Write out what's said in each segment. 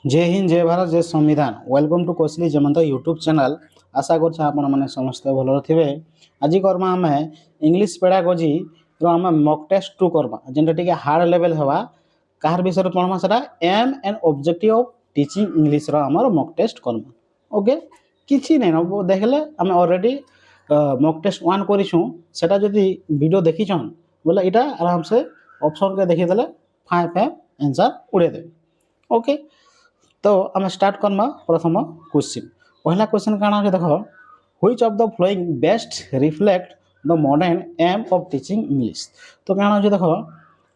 जय हिंद जय भारत जय संविधान वेलकम टू कोसली जमंत यूट्यूब चैनल आशा कर आपण मैंने समस्ते भल थे आज करमा आम इंग्लीश पेडागोजी आम मक टेस्ट टू करमा जेनटा टी हार्ड लेवल हवा कहार विषय पढ़मा से aim and objective of teaching English आमर मक टेस्ट करमा ओके किसी नहीं देखले आम ऑलरेडी मक टेस्ट वन करा जदि वीडियो देखीछन बोले यहाँ आराम से ऑप्शन के देखीदे फाए फाए आंसर उड़ेदेवे ओके। तो आम स्टार्ट करमा प्रथम क्वेश्चन पहला क्वेश्चन काना है देख which of the following best reflect the modern aim of teaching English. तो काना है देख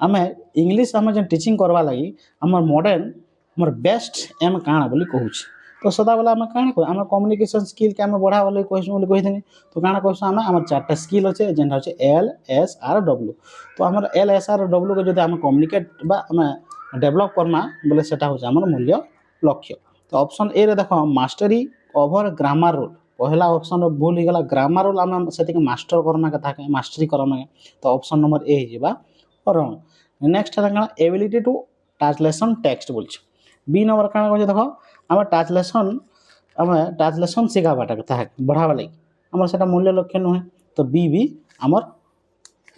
आम इंग्लिश आम जो टीचिंग करवा लगी आम मॉडर्न आम बेस्ट एम काना बोली कहूँ। तो सदाबेला आम काना कह आम कम्युनिकेशन स्किल के आम बढ़ा बोली कहूँ कहीदिनी। तो काना कहूँ आम चार्टा स्किल अच्छे जेनटा अच्छे एल एस आर डब्ल्यू। तो आम एल एस आर डब्ल्यू के जो आम कम्युनिकेट बा आम डेभलप करमा बोले सेटा हूँ आम मूल्य लक्ष्य। तो ऑप्शन ए रे देखो मास्टरी ओवर ग्रामर रूल पहला ऑप्शन भूल ही गला ग्रामर रूल आम से मास्टर करमा कथा के मास्टरी करमा। तो ऑप्शन नंबर ए ही रंग। नेक्स्ट है एबिलिटी टू ट्रांसलेशन टेक्स्ट बोल। बी नंबर क्या कहे देख आम ट्रांसलेशन शिखाबाटा कथा बढ़ावा लगी आम से मूल्य लक्ष्य नुहे। तो बी आमर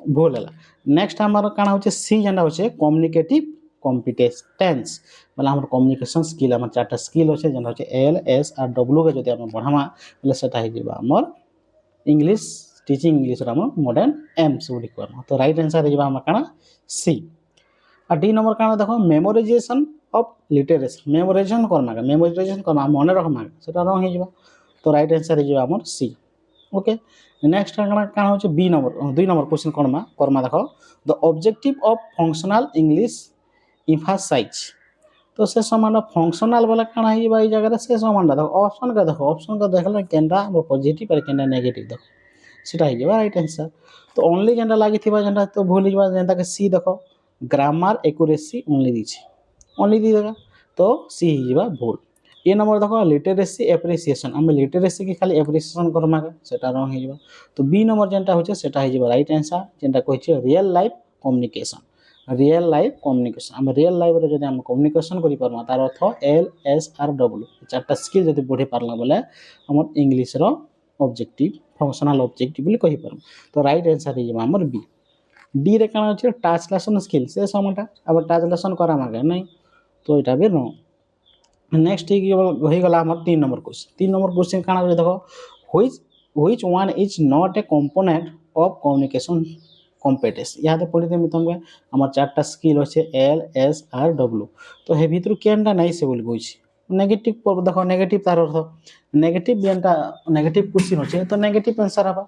भूल है। नेक्स्ट आमर क्या हूँ सी जेनटा हो कम्युनिकेटिव कॉम्पिटेंस बोले आम कम्युनिकेशन स्किल आम चार्टा स्किल अच्छे जेनटा हो एल एस आर डब्ल्यू के जो आम बढ़ामा बोले सेटा हो आमर इंग्लिश टीचिंग इंग्लिश आम मॉडर्न एम्स बोली कहमा। तो राइट आंसर हो क्या सी। और डी नंबर क्या देख memorisation of literacy memorisation Karma मन रखमा सेटा रंग हो। तो राइट आंसर हो आमर सी ओके। नेक्स्ट क्या हूँ बी नंबर दुई नंबर क्वेश्चन करमा देख the objective of functional English emphasize. तो से समान फंक्शनल बोले काना है जगह से समान देख ऑप्शन का देख ऑप्शन का देखल केनटा पॉजिटिव और केनटा नेगेटिव देख सीटा हो राइट आंसर। तो ओनली जेनटा लगी जेनटा तो भूल जेनटा के सी देख ग्रामर एक्यूरेसी ओनली दीछे ओनली दी देगा। तो सी हो भूल। ए नंबर देख लिटरेसी एप्रिसिएशन आम लिटरेसी की खाली एप्रिसिएशन करमा सेटा रंग हो। तो बी नंबर जेनटा हो राइट आंसर जेनटा कही रियल लाइफ कम्युनिकेशन आम रियल लाइफ रे जदि आम कम्युनिकेशन करि परमा तार अर्थ एल एस आर डब्ल्यू चार्टा स्किल जदि बढ़ी पारला बोले आम इंग्लिश रो ऑब्जेक्टिव फंक्शनल ऑब्जेक्टिव बोली कहि परम। तो राइट आंसर हो आमर बी। डी रे काना अछि ट्रांसलेशन स्किल से समटा अब ट्रांसलेशन करा मागे नहीं। तो यहाँ भी रंग। नेक्स्ट हो गला आमर 3 नंबर क्वेश्चन काना देख which one is not A component of communication competence यहाँ पढ़ी देमी तुमके आम चार्टा स्किल अच्छे एल एस आर डब्ल्यू। तो हे भीतर केनटा नहीं से बोली कही नेगेटिव देख नेगेटिव तार अर्थ नेगेटिव जेनटा नेगेटिव क्वेश्चन अच्छे तो नेगेटिव आंसर हवा।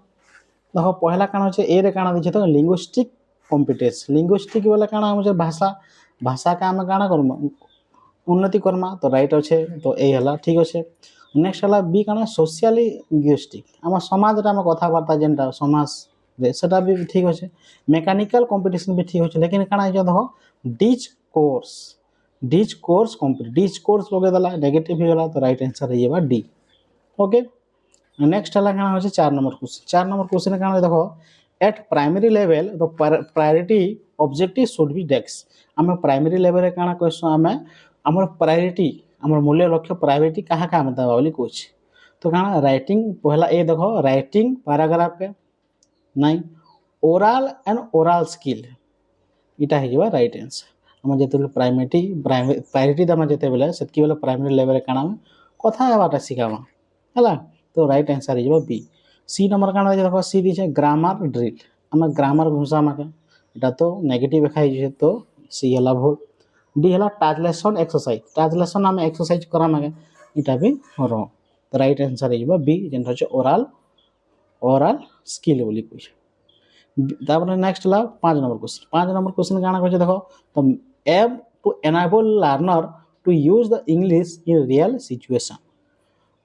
देख पहला काना अच्छे ए रे काना दीछे तो लिंग्विस्टिक कॉम्पिटेंस लिंग्विस्टिक बोले काना हम भाषा भाषा का आम काना करमा उन्नति करमा। तो राइट अच्छे तो ए है ठीक अच्छे। नेक्स्ट है बी काना सोशियली लिंग्विस्टिक आम समाज आम कथबार्ता जेनटा समाज सेटा भी ठीक अच्छे। मेकानिकल कंपटीशन भी ठीक अच्छे लेकिन काना देख डिच कोर्स लगेदेला नेगेटिव हो गला। तो राइट आंसर हो डी ओके। नेक्स्ट है क्या 4 नंबर क्वेश्चन क्या देख eight primary level the priority objective should be desk आम प्राइमरी लेवल रे काना कहसु आम आमर प्रायोरिटी आमर मूल्य लक्ष्य प्रायोरिटी कहाँ आम देवा बोली कहूँ। तो क्या राइटिंग पहला ए देख राइटिंग पैराग्राफ के नहीं ओराल एंड ओराल स्किल इटा हो राइट आंसर आम जो प्रायोरिटी देमा जिते बेले से बेले प्राइमरी लेवल काना कथा हेबाटा शिखामा है। तो राइट आंसर हो बी। सी नंबर क्या देख सी दीछे ग्रामर ड्रिल आम ग्रामर घुसा माके इटा तो नेगेटिव देखाई तो सी है भूल। डी है ट्रांसलेशन आम एक्सरसाइज करा माके इटा भी रंग। तो राइट आंसर हो बी जेनटा ओराल ओराल स्किल बोली कही। नेक्स्ट है 5 नंबर क्वेश्चन क्या कहे देख तो aim to enable learner to use the English in real situation.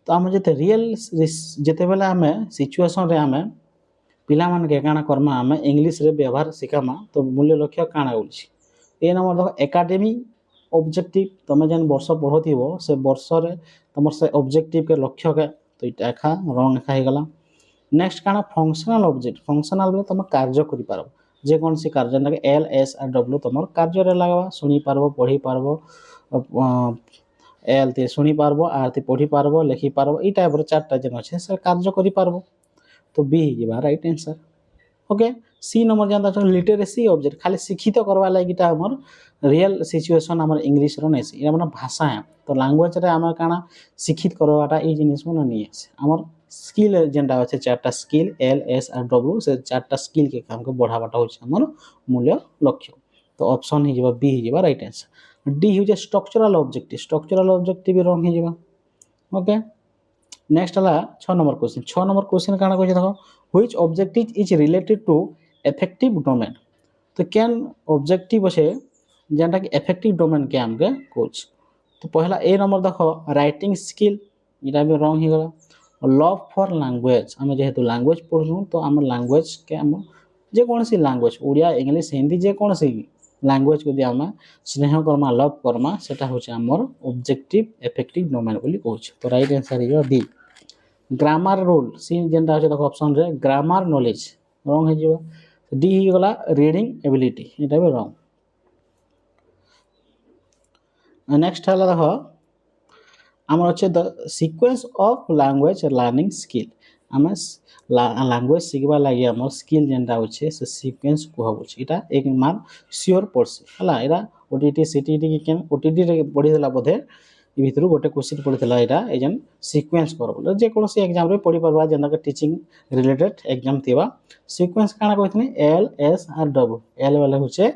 तो आम जिते रियल जिते बेले आम सिचुएशन रे आम पिला मान के काना करमा आम इंग्लिश रे व्यवहार शिखामा। तो मूल्य लक्ष्य काना बोली ए नंबर देख एकाडेमी ऑब्जेक्टिव तुम जेन वर्ष पढ़ो से वर्ष रे तुम से ऑब्जेक्टिव के लक्ष्य के तो ये एखा रंग एखा हो गला। नेक्स्ट क्या फंक्शनल ऑब्जेक्ट फंक्शनल बोले तुम कार्य कर जेकोसी कार्य जेनटा एल एस आर डब्ल्यू तुम कार्य लगवा शुणी पार्ब पढ़ी पार्ब एल ती शुणी पार्ब आर ती पढ़ी पार्ब लिखि पार्ब ई टाइप चार्टा जेन अच्छे से कार्य करि पार्ब तो बी हो right answer okay C number जानता छ लिटरेसी ऑब्जेक्ट खाली शिक्षित करवा लागिटा हमर रियल सिचुएशन हमर इंग्लिश रो नेसी ए हमर भाषा है तो लैंग्वेज रे हमर काना शिक्षित करवाटा ई जिनिस मन नहीं है हमर स्किल जेनटा अच्छे चार्टा skill L S R W से चार्टा स्किल के काम को बढ़ावाटा हो हमर मूल्य लक्ष्य तो ऑप्शन ही बी हो राइट आंसर डी हो स्ट्रक्चरल ऑब्जेक्टिव रंग हो ओके नेक्स्ट हला 6 नंबर क्वेश्चन काना कहै देखो which objective is related to effective domain तो कैन ऑब्जेक्टिव अच्छे जेनटा कि इफेक्टिव डोमेन के हमके कोच तो पहला ए नंबर देखो राइटिंग स्किल इटा भी रंग हो गला लव फॉर लैंग्वेज आम जेहेतु लैंग्वेज पढ़ू तो आम लैंग्वेज के आम जेकोसी लैंग्वेज ओडिया इंग्लिश हिंदी जेकोसी लैंग्वेज को आम स्नेह करमा लव करमा सेटा होचे हमर ऑब्जेक्टिव इफेक्टिव डोमेन बोली कहूछ तो राइट आंसर हो डी ग्रामर रूल सी जेनटा होचे देखो ऑप्शन रे ग्रामर नॉलेज रंग हो जिवो डी हो गला रीडिंग एबिलिटी एटा भी रंग नेक्स्ट हला देखो आमर अच्छे the sequence of language learning skill आम लैंग्वेज शिखवा लगे आम स्किल जेनटा अच्छे से सीक्वेंस कहबुच इटा एक मार्क सियोर पड़सी है यहाँ ओटीटी सीटीटी के ओटीटी पढ़ीला बोधे भितर गोटे क्वेश्चन पड़ता यहाँ एजेन सीक्वेंस कर बोले जेकोसी एग्जाम रे पढ़ी पार्बा जेनटा के टीचिंग रिलेटेड एग्जाम थिबा सीक्वेंस काना कहथनी L S R W L वाले होचे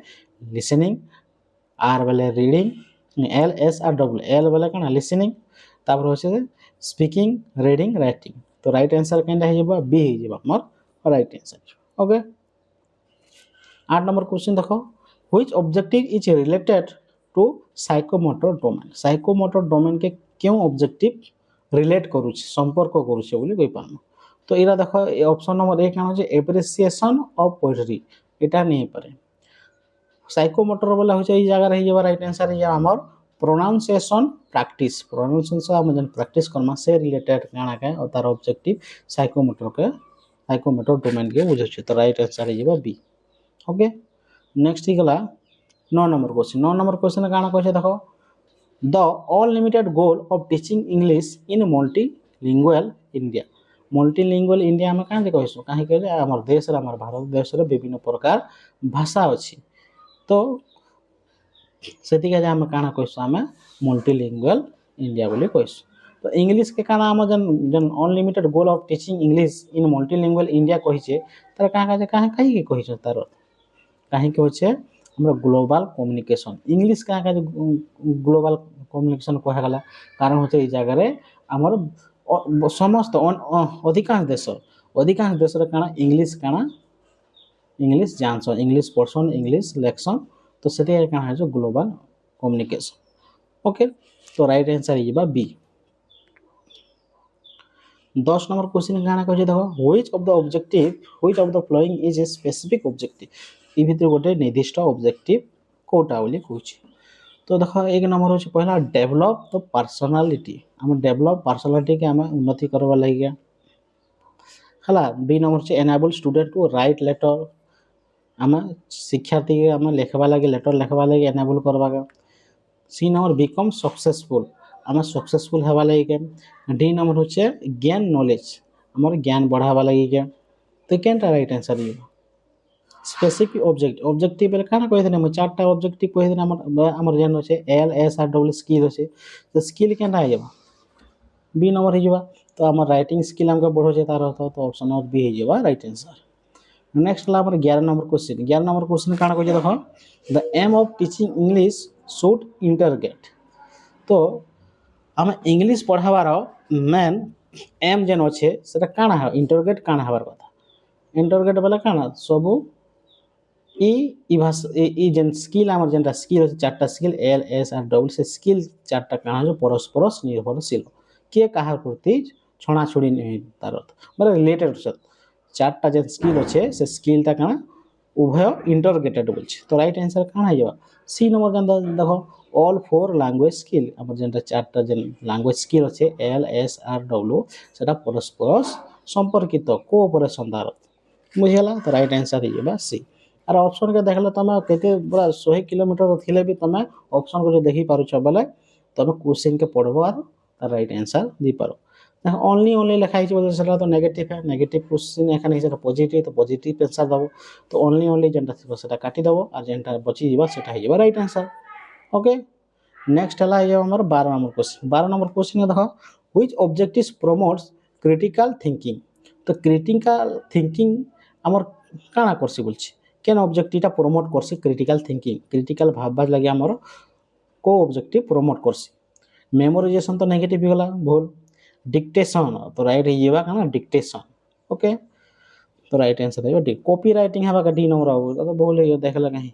लिसनिंग आर वाले reading L S R W L वाले काना लिसनिंग तापर होचे स्पीकिंग रीडिंग राइटिंग तो राइट आंसर केनटा हो बी हो हमर right answer okay 8 number question देखो which objective is related to psychomotor domain के क्यों ऑब्जेक्टिव रिलेट करूछ संपर्क करूछ बोली कहि पाम तो इरा देखो ऑप्शन नंबर 1 काना जे एप्रिसिएशन ऑफ पोएट्री एटा नहीं पारे साइकोमोटर वाला हो जाए जगह रही जावा राइट आंसर है हमर प्रोनाउंसिएशन प्रोनाउंसिएशन हम जन प्रैक्टिस करमा से रिलेटेड काना के और तार ऑब्जेक्टिव साइकोमोटर डोमेन के बुझे छ तो राइट आंसर है बी ओके नेक्स्ट ही गला 9 नंबर क्वेश्चन काना कहै देखो the all limited goal of teaching English in multilingual India हम काहे कहसु काहे कहले हमर देश रे हमर भारत देश रे विभिन्न प्रकार भाषा अछि तो सेति के हम काना कहसु हम मल्टीलिंगुअल इंडिया बोली कहसु तो इंग्लिश के काना हम जन unlimited goal of teaching English in multilingual India कहि छे तार काहे के कहि छ तार काहे के होचे हमरा ग्लोबल कम्युनिकेशन इंग्लिश काहे ग्लोबल कम्युनिकेशन कहा गला कारण होचे ई जगह रे हमर समस्त अधिकांश देश रे काना इंग्लिश जानसन इंग्लिश पर्सन इंग्लिश लेक्शन तो सेते काना है ग्लोबल कम्युनिकेशन ओके तो राइट आंसर इबा बी 10 नंबर क्वेश्चन काना कहै देखो which of the following is a specific objective ई भितर गोटे निर्दिष्ट ऑब्जेक्टिव कोटा बोली कहूची तो देखो एक नंबर होची पहला डेवलप द पर्सनालिटी हम डेवलप पर्सनालिटी के हम उन्नति करबा लागि हला बी नंबर होची enable student to write letter हम शिक्षार्थी के हम लेखबा लागि लेटर लेखबा लागि एनेबल करबा सी नंबर बिकम सक्सेसफुल हम सक्सेसफुल हेबा लागि के डी नंबर होचे गेन नॉलेज हमर ज्ञान बढ़ाबा लागि के तो केनटा राइट आंसर ये स्पेसिफिक ऑब्जेक्टिव बेले काना कहि देने म चारटा ऑब्जेक्टिव कहि देने हमर जेन होचे L S R W skill होचे तो स्किल केनटा हो जाबा बी नंबर हो जाबा तो हमर राइटिंग स्किल हमके बढ़ो जे तार तो ऑप्शन नंबर बी हो जाबा राइट आंसर नेक्स्ट ला हमर 11 नंबर क्वेश्चन काना कहि देखो the aim of teaching English should integrate तो हम इंग्लिश पढ़ाबार मेन एम जेन होचे सेटा काना है इंटरगेट काना हबार कथा इंटरगेट वाला काना सब ई भाषा ई जेन स्किल हमर जेनटा स्किल होचे चारटा skill L S R W से स्किल चारटा काना जो परस्पर निर्भरशील के काहार प्रति छणा छुड़ी नहीं तार मतलब रिलेटेड छ चारटा जेन स्किल होचे से स्किलटा काना उभय इंटरग्रेटेड बोलछे तो राइट आंसर काना हो सी नंबर जेनटा देखो ऑल फोर लैंग्वेज स्किल हमर जेनटा चारटा जेन लैंग्वेज स्किल होचे एल एस आर डब्ल्यू सेटा परस्पर संपर्कित कोऑपरेशन तार बुझियला तो राइट आंसर हो सी आर ऑप्शन के देखले तमे केते पूरा 100 किलोमीटर थिले भी तमे ऑप्शन को देखि पारुछ बोले ତମେ क्वेश्चन के पढ़बो आर तार right answer the Paro only लिखा है सेटा तो नेगेटिव है नेगेटिव क्वेश्चन एखाने सेटा पॉजिटिव तो पॉजिटिव आंसर दबो तो ओनली जेनटा थिबो सेटा काटी दबो और जेनटा बची जीवा सेटा हे जीवा राइट आंसर ओके नेक्स्ट हला हे हमर 12 नंबर क्वेश्चन देखो which objectives promotes critical thinking तो क्रिटिकल थिंकिंग हमर काना करसी बोलछि केन ऑब्जेक्टिवटा प्रमोट करसी क्रिटिकल थिंकिंग क्रिटिकल भाबबा लागि हमर को ऑब्जेक्टिव प्रमोट करसी मेमोराइजेशन तो नेगेटिव गला भूल डिक्टेशन तो राइट हेबा काना डिक्टेशन ओके तो राइट आंसर है कॉपी राइटिंग हेबा का डी नंबर हो तो भूल हे देखला कहीं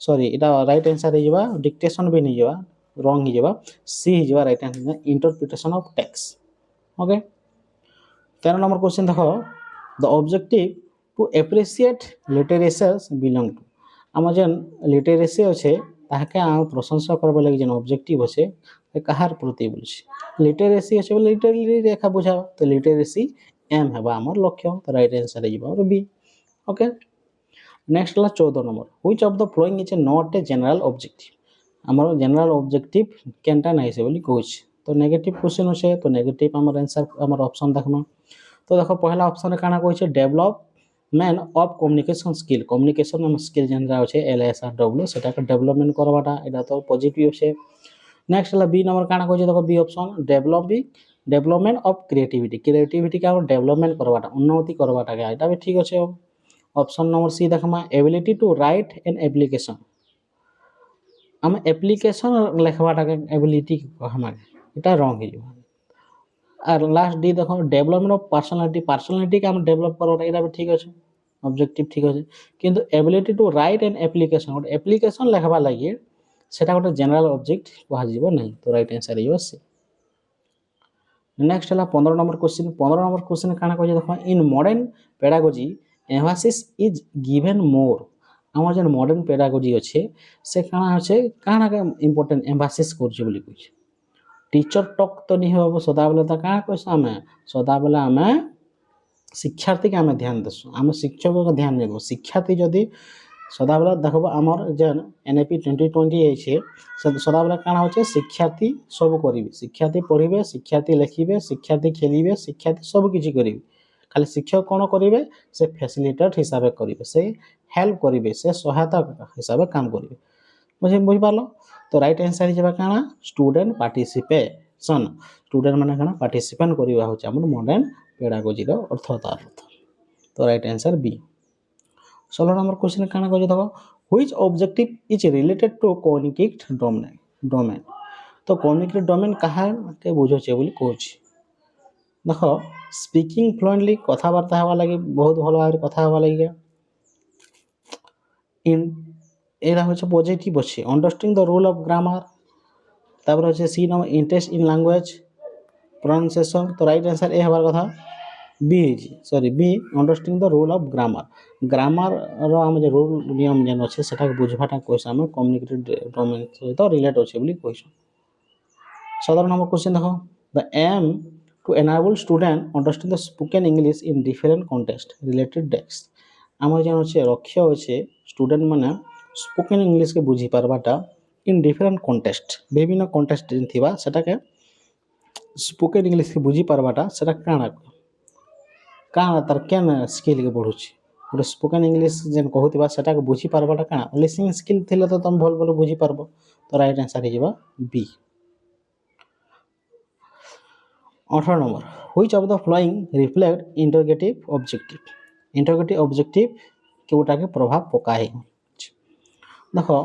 सॉरी एटा राइट आंसर हेबा डिक्टेशन भी नहीं जेबा रॉन्ग हेबा सी हेबा right answer interpretation of text okay 13 number question देखो the objective to appreciate literatures belong to आम जेन लिटरेसी अच्छे ताके आम प्रशंसा करबा लगी जेन ऑब्जेक्टिव अच्छे कहार प्रति बोलछि लिटरेसी अच्छे बोले लिटरेरी रेखा बुझावा तो लिटरेसी एम हेबा हमर लक्ष्य तो राइट आंसर हेबा और बी ओके नेक्स्ट ला 14 number which of the following is not a general objective हमर जनरल ऑब्जेक्टिव केनटा नै से बोली कहछ तो नेगेटिव क्वेश्चन अच्छे तो नेगेटिव हमर आंसर हमर ऑप्शन देखमा तो देखो पहला ऑप्शन रे काना कहछ डेवलपमेंट ऑफ कम्युनिकेशन स्किल जेनरा अच्छे LSRW सेटा के डेवलपमेंट करबाटा एटा तो पॉजिटिव छे नेक्स्ट ला बी नंबर काना कहछ देखो B option development of creativity का डेवलपमेंट करबाटा उन्नति करबाटा एटा भी ठीक अच्छे ऑप्शन नंबर सी देखमा ability to write an application हम एप्लीकेशन लिखबाटा के एबिलिटी कहमा एटा रॉन्ग है और लास्ट डी देखो डेवलपमेंट ऑफ पर्सनालिटी का हम डेवलप करबाटा एटा भी ठीक अच्छे ऑब्जेक्टिव ठीक अच्छे किंतु ability to write an application लिखबा लागि सेटा गोटे जनरल ऑब्जेक्ट कहा जीवो नहीं तो राइट आंसर है सी नेक्स्ट हला 15 नंबर क्वेश्चन काना कहै देखो in modern pedagogy emphasis is given more हमर जन मॉडर्न पेडागोजी अच्छे से काना अच्छे काना के इंपोर्टेंट एम्फेसिस करछ बोली कहै टीचर टॉक तो नहीं हो सदा बेला त का कहछ हमें सदा बेला हमें शिक्षार्थी के हमें ध्यान देसु हमें शिक्षक को ध्यान देबो शिक्षार्थी जदी सदा बेला देखबो हमर जन NAP 2020 छै सदा बेला काना होचे शिक्षार्थी सब करिवे शिक्षार्थी पढ़िबे शिक्षार्थी लिखिबे शिक्षार्थी खेलिबे शिक्षार्थी सब किछि करिवे खाली शिक्षक कोन करिवे से फैसिलिटेटर हिसाब करिवे से हेल्प करिवे से सहायता हिसाब काम करिवे बुझि पालो तो राइट आंसर जेबा काना स्टूडेंट पार्टिसिपेशन स्टूडेंट माने काना पार्टिसिपेट करिवा होचे हमर मॉडर्न पेडागोजी रो अर्थ तो right answer B 16 number question काना कहै देखो which objective is related to communicate domain तो कम्युनिकेट डोमेन कहा के बुझो छे बोली कहछ देखो स्पीकिंग फ्लुएंटली कथा वार्ता हवा लागि बहुत भलो भाबरे कथा हवा लागि इन एरा होचे पॉजिटिव अछि understanding the rule of grammar तापर होचे C number interest in language pronunciation तो राइट आंसर ए हबार कथा B sorry B understanding the rule of grammar रो हम जे रूल नियम जन अछि सेटा के बुझबाटा कोइसा हम कम्युनिकेटेड डोमेन सहित रिलेट अछि बोली कहछो 17 नंबर क्वेश्चन देखो the aim to enable student understand the spoken English in different context related text हमर जन अछि लक्ष्य अछि स्टूडेंट माने स्पोकन इंग्लिश के बुझी पारबाटा इन डिफरेंट कॉन्टेक्स्ट विभिन्न कॉन्टेक्स्ट थिबा सेटा के स्पोकन इंग्लिश के बुझी पारबाटा सेटा काना तार केन स्किल के बढ़ुछि गोटे स्पोकन इंग्लिश जेन कहूतिबा सेटा के बुझी पारबाटा काना लिसनिंग स्किल थिले तो तुम भल बुझी पारबो तो राइट आंसर हेबा B 18 number which of the following reflect integrative objective केउटा के प्रभाव पकाए देखो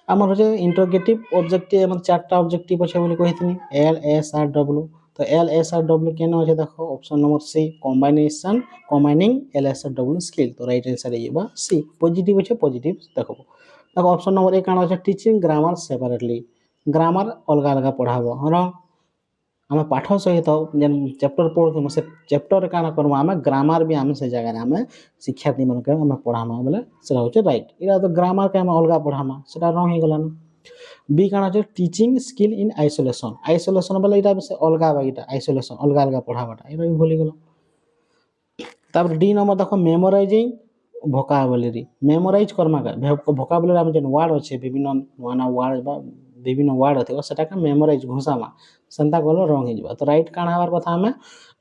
हमर जे इंटरगेटिव ऑब्जेक्टिव हमर चारटा ऑब्जेक्टिव अछि बोली कहितनी LSRW तो LSRW केना होय देखो option number C combining LSRW skill तो राइट आंसर हेबा सी पॉजिटिव अछि पॉजिटिव देखो ऑप्शन नंबर ए काना होय टीचिंग ग्रामर सेपरेटली ग्रामर अलग अलग पढ़ाबो हरो हम पाठ सहित जेन चैप्टर पढ़थु से चैप्टर काना करबो हम ग्रामर भी हम से जगह हम शिक्षार्थी मन के हम पढ़ामा बोले सेटा होचे राइट इरा तो ग्रामर के हम अलग पढ़ामा सेटा रॉन्ग हे गलान बी काना होचे टीचिंग स्किल इन आइसोलेशन बोले इरा से अलग बागीटा आइसोलेशन अलग अलग पढ़ाबाटा इरा भी भूली गेलो तब डी नंबर देखो मेमोराइजिंग वोकाबुलरी मेमोराइज करमा का वोकाबुलरी हम जेन वर्ड अछि विभिन्न नवा वर्ड बा विभिन्न वार्ड थी सेटा का मेमोराइज घुसामा सेंता गलो रंग हो जाबा तो राइट काना हबार कथा हमें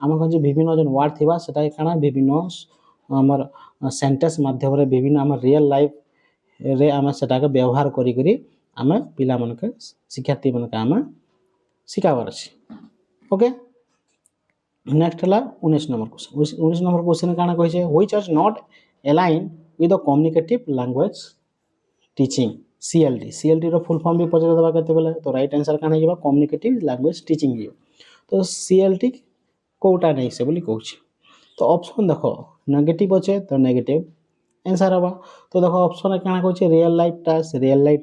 आम कह विभिन्न जन वार्ड थिबा सेटा काना विभिन्न आमर सेंटेंस माध्यम रे विभिन्न आम रियल लाइफ रे आम सेटा के व्यवहार करी करी आम पिला मन के शिक्षार्थी मन के आम शिखाबार अछि ओके नेक्स्ट हला 19 नंबर क्वेश्चन 19 नंबर क्वेश्चन काना कहि छै which are not align with the communicative language teaching CLT रो फुल फॉर्म भी पचर देबा केते बेले तो राइट आंसर काना हिबा कम्युनिकेटिव लैंग्वेज टीचिंग हियो तो CLT कोटा नहीं से बोली कहूँ तो ऑप्शन देखो नेगेटिव अच्छे तो नेगेटिव आंसर हवा तो देखो ऑप्शन क्या कहूँ रियल लाइफ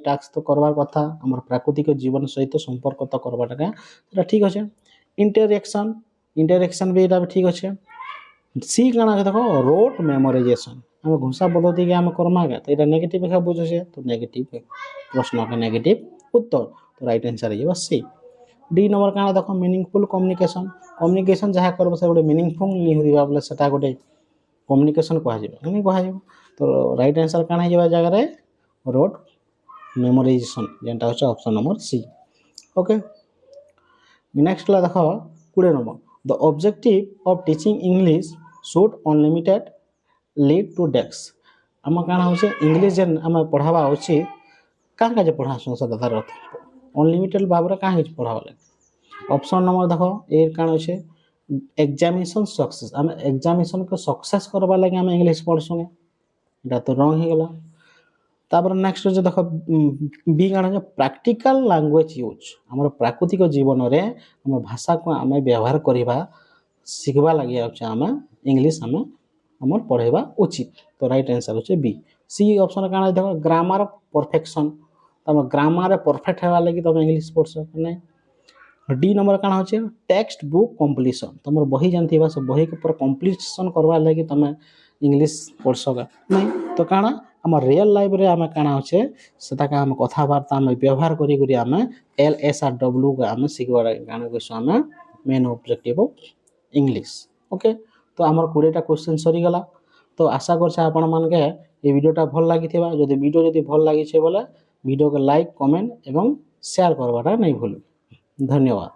टास्क तो करवार कथा आम प्राकृतिक जीवन सहित संपर्क तो करवाटा ठीक अच्छे इंटरेक्शन भी यहाँ ठीक अच्छे सी काना देखो रोट मेमोराइजेशन आम घोषा पद्धति के आम करमा के तो यहाँ नेगेटिव एक बुझे तो नेगेटिव प्रश्न के नेगेटिव उत्तर तो राइट आंसर है सी डी नंबर क्या देखो मीनिंगफुल कम्युनिकेशन जहाँ कर गोटे मीनिंगफुल नहीं हो बोले सेटा गोटे कम्युनिकेशन कह तो राइट आंसर क्या है जगह रोट मेमोराइजेशन जेनटा होचे option number C okay next ला देखो 20 number the objective of teaching English should unlimited lead to desk आम क्या होचे इंग्लिश जेन आम पढ़ावा होची क्या जे पढ़ा सदार अनलिमिटेड भाव में क्या पढ़ावा लगे ऑप्शन नंबर देखो ए काण अच्छे एग्जामिनेशन सक्सेस आम एग्जामिनेशन को सक्सेस करवा लगे आम इंग्लिश पढ़सुँ इटा तो रंग हो गला तापर नेक्स्ट जो देख बी काण प्रैक्टिकल लैंग्वेज यूज आम प्राकृतिक जीवन में आम भाषा को आम व्यवहार करवा शिखवा लगे आम इंग्लिश आम आम पढ़ेबा उचित तो राइट आंसर होचे बी सी ऑप्शन काण देख ग्रामर परफेक्शन तुम ग्रामर परफेक्ट होगा लगी तुम इंग्लिश पढ़स नहीं डी नंबर काण होचे टेक्स्ट बुक कम्प्लीशन तुम बही जानथिबा से बही के ऊपर कम्प्लीशन करवा लगी तुम इंग्लिश पढ़सगा नहीं तो काण आम रियल लाइफ रे आम काण होचे सेटा का आम कथबार्ता आम व्यवहार करी करी आम LSRW के आम शिखवा काण कहसु आम main objective of English okay तो आमर 20टा क्वेश्चन सरी गला तो आशा करछे आपण मानके ए वीडियोटा भल लागिथिबा जदि वीडियो जदि भल लागिछे बोले वीडियो को लाइक कमेंट एवं शेयर करवाटा नहीं भूलु धन्यवाद।